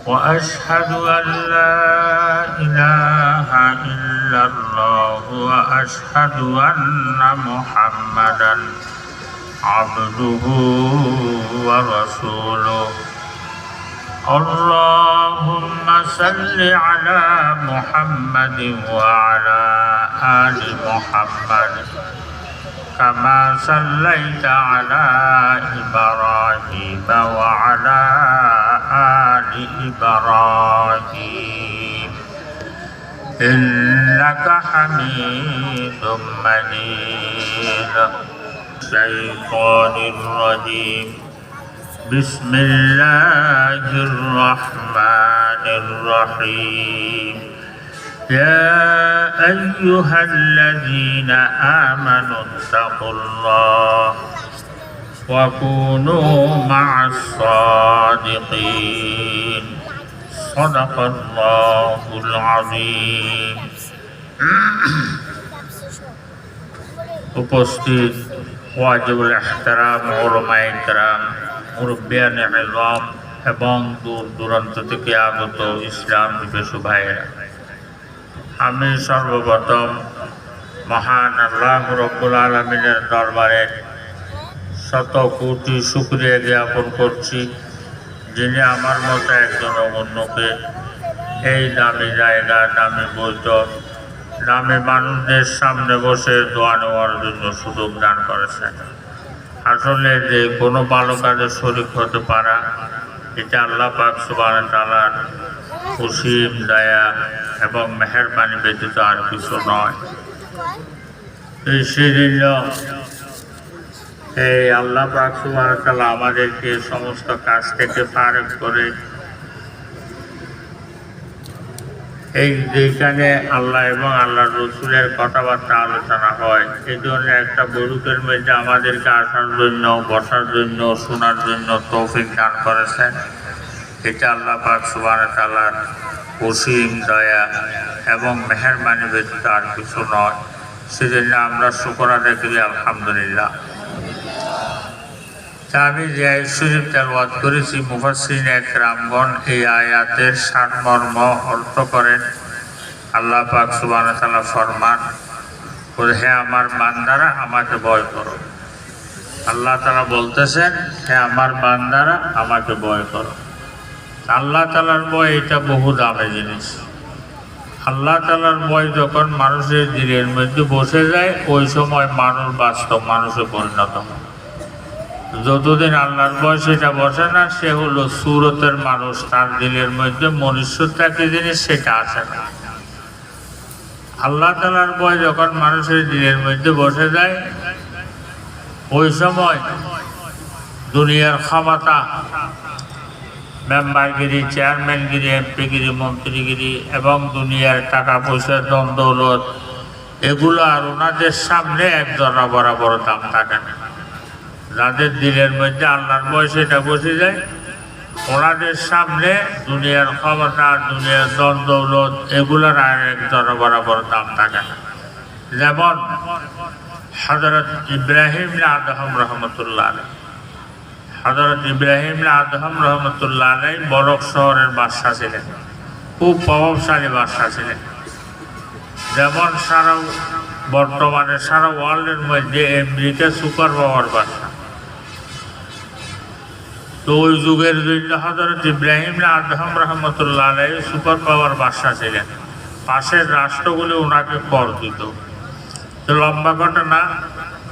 وأشهد أن لا إله إلا الله وأشهد أن محمدا عبده ورسوله اللهم صل على محمد وعلى آل محمد كما صليت على إبراهيم وعلى آل إبراهيم إنك حميد مجيد. الشيطان الرجيم. بسم الله الرحمن الرحيم. يا أيها الذين آمنوا اتقوا الله وكونوا مع الصادقين. صدق الله العظيم. উপস্থিত ওয়াজিবুল ইহতারাম উলামায়ে কেরাম, মুরব্বিয়ানে ইলম এবং দূর দূরান্ত থেকে আগত ইসলাম বিশ্বসী ভাইয়েরা, আমি সর্বপ্রথম মহান আল্লাহ রব্বুল আলামিনের দরবারে শত কোটি শুকরিয়া জ্ঞাপন করছি, যিনি আমার মতো একজন অন্যকে এই দামি জায়গা, দামি বৈঠক, দামি মানুষদের সামনে বসে দোয়া নেওয়ার জন্য সুযোগ দান করেছেন। আসলে যে কোনো ভালো কাজে শরীক হতে পারা, এটা আল্লাহ পাক সুবহানাহু ওয়া তাআলার অসীম দয়া এবং মেহেরবানি ব্যতীত আর কিছু নয়। এই সেজন্য এই আল্লাহ পাক সুবহানাহু ওয়া তাআলা আমাদেরকে সমস্ত কাজ থেকে ফারেক করে এই যেখানে আল্লাহ এবং আল্লাহর রসুলের কথাবার্তা আলোচনা হয়, এই ধরনের একটা বৈঠকের মধ্যে আমাদেরকে আসার জন্য, বসার জন্য, শোনার জন্য তৌফিক দান করেছেন। এটা আল্লাহ পাক সুবহানাহু ওয়া তাআলার অসীম দয়া এবং মেহেরবানি ব্যতীত আর কিছু নয়। সেজন্য আমরা শুকর আদায় করি, আলহামদুলিল্লাহ। আমি যে আয়াত শরীফ তেলাওয়াত করেছি, মুফাসসিরিন একরামগণ এই আয়াতের সারমর্ম অর্থ করেন। আল্লাহ পাক সুবহানাহু ওয়া তাআলা ফরমান, হে আমার বান্দারা আমাকে ভয় করো। আল্লাহ তাআলা বলতেছেন, হে আমার বান্দারা আমাকে ভয় করো। আল্লাহ তাআলার ভয় এটা বহু দামি জিনিস। আল্লাহ তাআলার ভয় যখন মানুষের দিলের মধ্যে বসে যায়, ওই সময় মানুষ বাস্তব মানুষে পরিণত হয়। যতদিন আল্লাহর ভয় সেটা বসে না, সে হলো সুরতের মানুষ, তার দিলের মধ্যে মনুষ্যত্ব একটি জিনিস সেটা আসে না। আল্লাহ তাআলার ভয় যখন মানুষের দিলের মধ্যে বসে যায়, ওই সময় দুনিয়ার ক্ষমতা, মেম্বারগিরি, চেয়ারম্যানগিরি, এমপিগিরি, মন্ত্রীগিরি এবং দুনিয়ার টাকা পয়সা, ধন দৌলত, এগুলো আর ওনাদের সামনে এক জরা বরাবর দাম থাকে না। যাদের দিলের মধ্যে আল্লাহর ভয় সেটা বসে যায়, ওনাদের সামনে দুনিয়ার ক্ষমতা, দুনিয়ার ধন দৌলত, এগুলোর আর এক জরা বরাবর দাম থাকে না। যেমন হযরত ইব্রাহিম আদহাম রহমতুল্লাহ আলাইহি, হযরত ইব্রাহিম আদহাম রহমতুল্লাহ আলাইহি বরক শহরের বাদশা ছিলেন, খুব প্রভাবশালী বাদশা ছিলেন। যেমন বর্তমানে সারা ওয়ার্ল্ডের মধ্যে আমেরিকা সুপার পাওয়ার বাদশা। তো ওই যুগের জন্য হযরত ইব্রাহিম আদহাম রহমতুল্লাহ আলাইহি সুপার পাওয়ার বাদশা ছিলেন। পাশের রাষ্ট্রগুলি ওনাকে কর দিত। তো লম্বা ঘটনা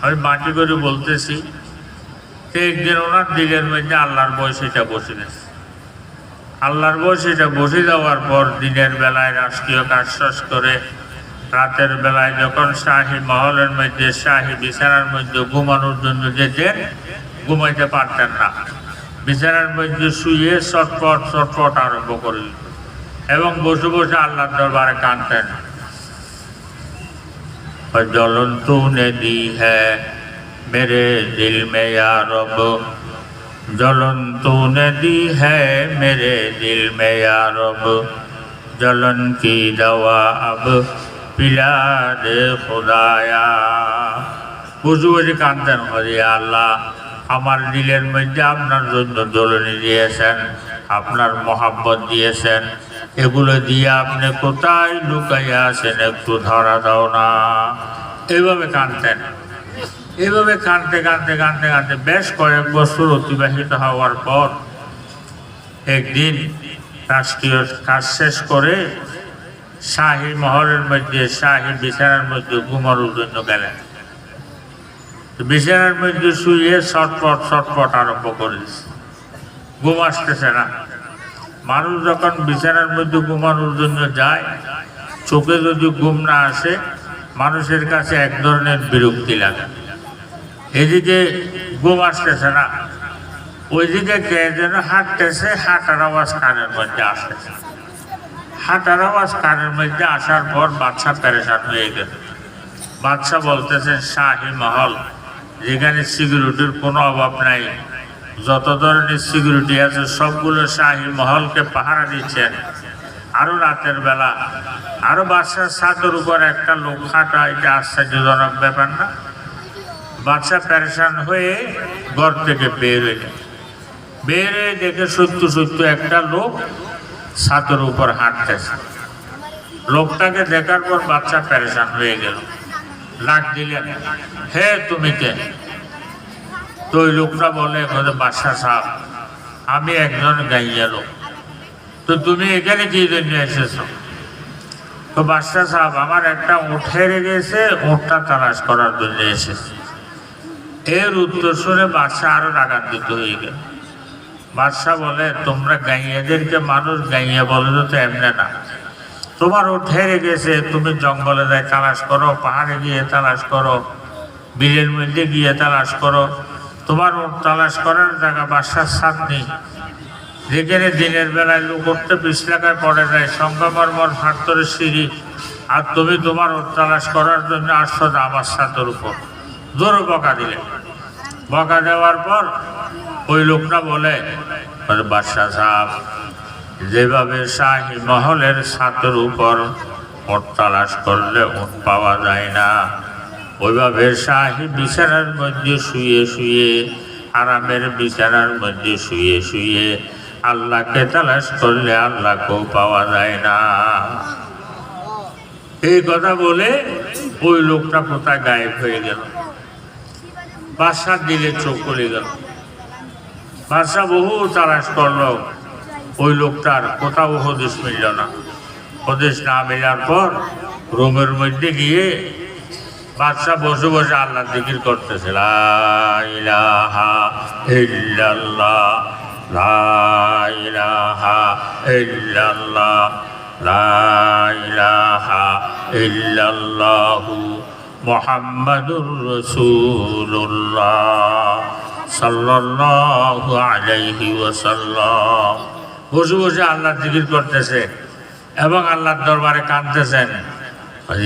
আমি মাটি করে বলতেছি, একদিন ওনার দিলের মধ্যে আল্লাহর ভয় সেটা বসে গেছে। আল্লাহর ভয় সেটা বসে যাওয়ার পর দিনের বেলায় রাষ্ট্রীয় কাজ শেষ করে রাতের বেলায় যখন শাহী মহলের মধ্যে, শাহী বিছানার মধ্যে ঘুমানোর জন্য যেতেন, ঘুমাইতে পারতেন না। বিছানার মধ্যে শুয়ে চটপট চটপট আরম্ভ করে দিত এবং বসে বসে আল্লাহর দরবারে কাঁদতেন। জ্বলন তূনে দি হ্যাঁ मेरे दिल में या रब, जलन तूने दी है मेरे दिल में या रब, जलन की दवा अब पिला दे खुदाया। বুঝু বুঝি কাঁদতেন, হরে আল্লাহ আমার দিলের মধ্যে আপনার জন্য জ্বলনি দিয়েছেন, আপনার মহাব্বত দিয়েছেন, এগুলো দিয়ে আপনি কোথায় লুকাইয়া আছেন একটু ধরা দাও না। এইভাবে কাঁদতেন। এইভাবে কাঁদতে কাঁদতে কাঁদতে কাঁদতে বেশ কয়েক বছর অতিবাহিত হওয়ার পর একদিন রাষ্ট্রীয় কাজ শেষ করে শাহী মহলের মধ্যে শাহী বিছানার মধ্যে ঘুমানোর জন্য গেলেন। বিছানার মধ্যে শুয়ে ছটপট আরম্ভ করেছে, ঘুম আসতেছে না। মানুষ যখন বিছানার মধ্যে ঘুমানোর জন্য যায়, চোখে যদি ঘুম না আসে মানুষের কাছে এক ধরনের বিরক্তি লাগে। এদিকে ঘুম আসতেছে না, ওইদিকে কে যেন হাঁটতেছে, হাঁটার আওয়াজ কানের মধ্যে আসতেছে। হাঁটার আওয়াজ কানের মধ্যে আসার পর বাদশা পেরেশান হয়ে গেল। বাদশা বলতেছেন, শাহী মহল যেখানে সিকিউরিটির কোনো অভাব নাই, যত ধরনের সিকিউরিটি আছে সবগুলো শাহী মহলকে পাহারা দিচ্ছেন। আরো রাতের বেলা আরো বাদশার ছাদের উপর একটা লোক হাঁটা, এটা আশ্চর্যজনক ব্যাপার না? বাদশা পেরেশান হয়ে ঘর থেকে বের হইলেন। বের হয়ে দেখে সত্য একটা লোক ছাদের উপর হাঁটতেছে। লোকটাকে দেখার পর বাদশা পেরেশান হয়ে গেল, ডাক দিলেন, হে তুমি কে? তো ওই লোকটা বলে, বাদশা সাহেব আমি একজন গাইয়া লোক, তো তুমি এখানে কি জন্য এসেছো? তো বাদশা সাহেব আমার একটা উট হেরে গেছে, উটটা তালাশ করার জন্য এসেছে। এর উত্তর শুনে বাদশা আরো রাগান্বিত হয়ে গেল। বাদশা বলে, তোমরা গাইয়াদেরকে মানুষ গাইয়া বলে তো এমনি না, তোমার উট হেরে গেছে, তুমি জঙ্গলে যাই তালাশ করো, পাহাড়ে গিয়ে তালাশ করো, বিলের মধ্যে গিয়ে তালাশ করো। তোমার উট তালাশ করার জায়গা বাদশার ছাদ নেই, যেখানে দিনের বেলায় লোক উঠতে পিছলাকায় পড়ে যায়, সংগমর্মর ফাঁকতরের সিঁড়ি, আর তুমি তোমার উট তালাশ করার জন্য আসছো আমার ছাদের উপর। জোরে বকা দিলে। বকা দেওয়ার পর ওই লোকটা বলে, বাদশা সাহেব যেভাবে শাহী মহলের ছাদের উপর উট তালাশ করলে উট পাওয়া যায় না, ওইভাবে শাহী বিছানার মধ্যে শুয়ে শুয়ে, আরামের বিছানার মধ্যে শুয়ে শুয়ে আল্লাহকে তালাশ করলে আল্লাহকেও পাওয়া যায় না। এই কথা বলে ওই লোকটা কোথায় গায়েব হয়ে গেল। বাদশার দিলে চোখ খুলে গেল। বাদশা বহু তালাশ করলো, ওই লোকটার কোথাও হদিস মিলল না। হদিস না মেলার পর রুমের মধ্যে গিয়ে বাদশা বসে বসে আল্লাহ জিকির করতেছে, লা ইলাহা ইল্লাল্লাহ, লা ইলাহা ইল্লাল্লাহ, লা ইলাহা ইল্লাল্লাহু মুহাম্মাদুর রাসূলুল্লাহ সাল্লাল্লাহু আলাইহি ওয়াসাল্লাম। বসে বসে আল্লাহ জিকির করতেছে এবং আল্লাহর দরবারে কাঁদতেছেন,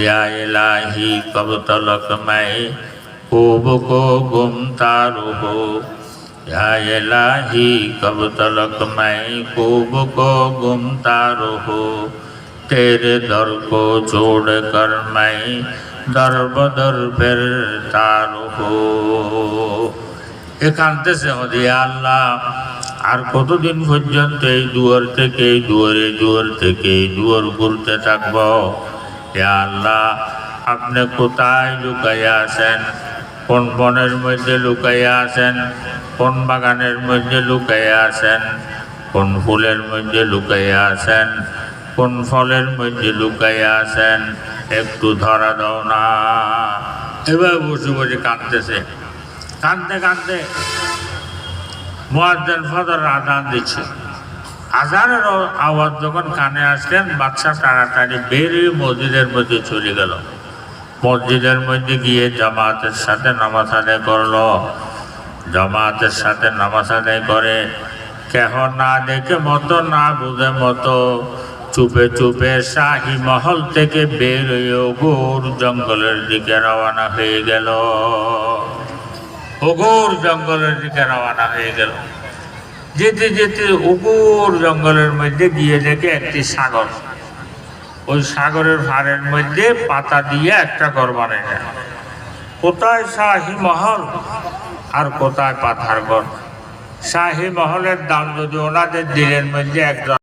ইয়া ইলাহি কব তলক মাই খুব কো গুমতারু হো, ইয়া ইলাহি কব তলক মাই খুব কো গুমতারু হো, তেরে দর কো ছোড় কর মাই দর বদর ফের তারু হো। এ কাঁদতেছে, ইয়া আল্লাহ আর কতদিন পর্যন্ত এই দুয়ার থেকে এই দুয়ারে, দুয়ার থেকে এই দুয়ার ঘুরতে থাকবো? হে আল্লাহ আপনি কোথায় লুকাইয়া আছেন? কোন বনের মধ্যে লুকাইয়া আছেন? কোন বাগানের মধ্যে লুকাইয়া আছেন? কোন ফুলের মধ্যে লুকাইয়া আছেন? কোন ফলের মধ্যে লুকাইয়া আছেন? একটু ধরা দাও না। এবার বসে বসে কাঁদতেছে। কাঁদতে কাঁদতে মুয়াজ্জিন ফজরের আযান দিচ্ছে। আজানের আওয়াজ যখন কানে আসলেন, বাদশা তাড়াতাড়ি বেরিয়ে মসজিদের মধ্যে চলে গেল। মসজিদের মধ্যে গিয়ে জামাতের সাথে নামাজ আদায় করলো। জামাতের সাথে নামাজ আদায় করে কেহ না দেখে মতো, না বুঝে মতো, চুপে চুপে শাহী মহল থেকে বের হয়ে ওঘোর জঙ্গলের দিকে রওনা হয়ে গেল। ওঘোর জঙ্গলের দিকে রওনা হয়ে গেল। যেতে যেতে ওঘোর জঙ্গলের মধ্যে গিয়ে দেখে একটি সাগর। ওই সাগরের পাড়ের মধ্যে পাতা দিয়ে একটা ঘর বানায় নেয়। কোথায় শাহী মহল আর কোথায় পাতার ঘর। শাহী মহলের দাম যদি ওনাদের দিনের মধ্যে একজন